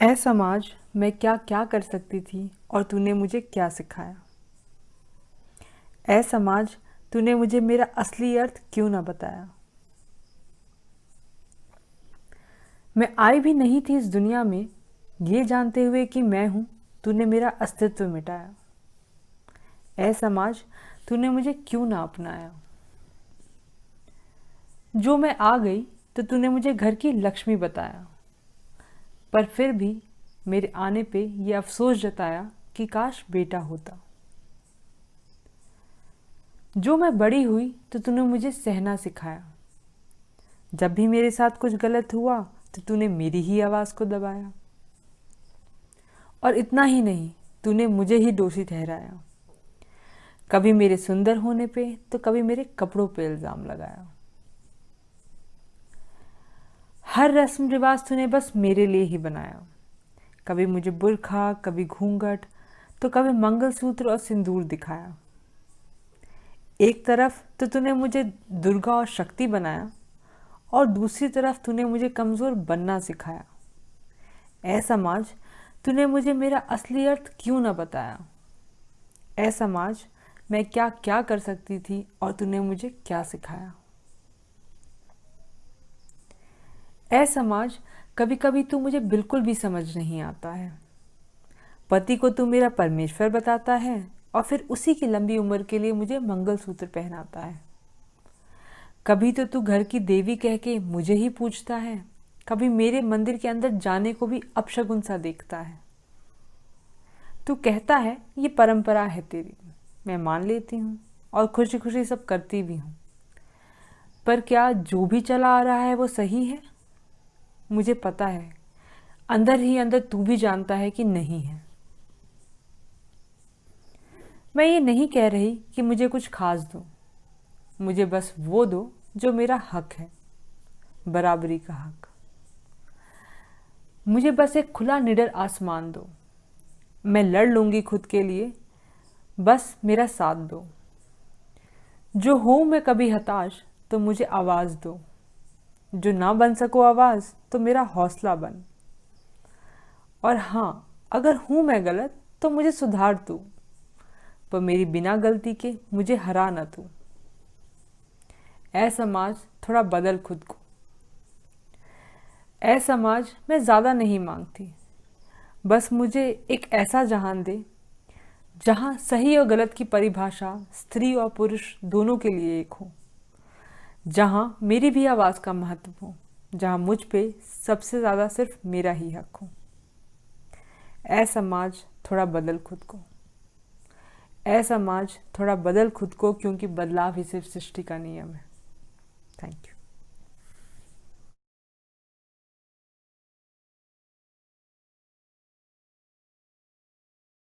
ऐ समाज, मैं क्या क्या कर सकती थी और तूने मुझे क्या सिखाया। ऐ समाज, तूने मुझे मेरा असली अर्थ क्यों ना बताया। मैं आई भी नहीं थी इस दुनिया में, ये जानते हुए कि मैं हूँ, तूने मेरा अस्तित्व मिटाया। ऐ समाज, तूने मुझे क्यों ना अपनाया। जो मैं आ गई तो तूने मुझे घर की लक्ष्मी बताया, पर फिर भी मेरे आने पे ये अफसोस जताया कि काश बेटा होता। जो मैं बड़ी हुई तो तूने मुझे सहना सिखाया, जब भी मेरे साथ कुछ गलत हुआ तो तूने मेरी ही आवाज़ को दबाया। और इतना ही नहीं, तूने मुझे ही दोषी ठहराया, कभी मेरे सुंदर होने पे तो कभी मेरे कपड़ों पे इल्ज़ाम लगाया। हर रस्म रिवाज तूने बस मेरे लिए ही बनाया, कभी मुझे बुर्खा, कभी घूंघट, तो कभी मंगलसूत्र और सिंदूर दिखाया। एक तरफ तो तूने मुझे दुर्गा और शक्ति बनाया, और दूसरी तरफ तूने मुझे कमज़ोर बनना सिखाया। ऐ समाज, तूने मुझे मेरा असली अर्थ क्यों न बताया। ऐ समाज, मैं क्या क्या कर सकती थी और तूने मुझे क्या सिखाया। ऐ समाज, कभी कभी तू मुझे बिल्कुल भी समझ नहीं आता है। पति को तू मेरा परमेश्वर बताता है और फिर उसी की लंबी उम्र के लिए मुझे मंगलसूत्र पहनाता है। कभी तो तू घर की देवी कह के मुझे ही पूछता है, कभी मेरे मंदिर के अंदर जाने को भी अपशगुन सा देखता है। तू कहता है ये परंपरा है तेरी, मैं मान लेती हूँ और खुशी खुशी सब करती भी हूँ। पर क्या जो भी चला आ रहा है वो सही है। मुझे पता है, अंदर ही अंदर तू भी जानता है कि नहीं है। मैं ये नहीं कह रही कि मुझे कुछ खास दो, मुझे बस वो दो जो मेरा हक है, बराबरी का हक। मुझे बस एक खुला निडर आसमान दो, मैं लड़ लूंगी खुद के लिए, बस मेरा साथ दो। जो हूँ मैं कभी हताश तो मुझे आवाज़ दो, जो ना बन सको आवाज़ तो मेरा हौसला बन। और हाँ, अगर हूँ मैं गलत तो मुझे सुधार तू, पर मेरी बिना गलती के मुझे हरा न तू। ऐ समाज, थोड़ा बदल खुद को। ऐ समाज, मैं ज़्यादा नहीं मांगती, बस मुझे एक ऐसा जहान दे जहाँ सही और गलत की परिभाषा स्त्री और पुरुष दोनों के लिए एक हो, जहाँ मेरी भी आवाज़ का महत्व हो, जहाँ मुझ पे सबसे ज़्यादा सिर्फ मेरा ही हक हो। ऐ समाज, थोड़ा बदल खुद को। ऐ समाज, थोड़ा बदल खुद को, क्योंकि बदलाव ही सिर्फ सृष्टि का नियम है। Thank you.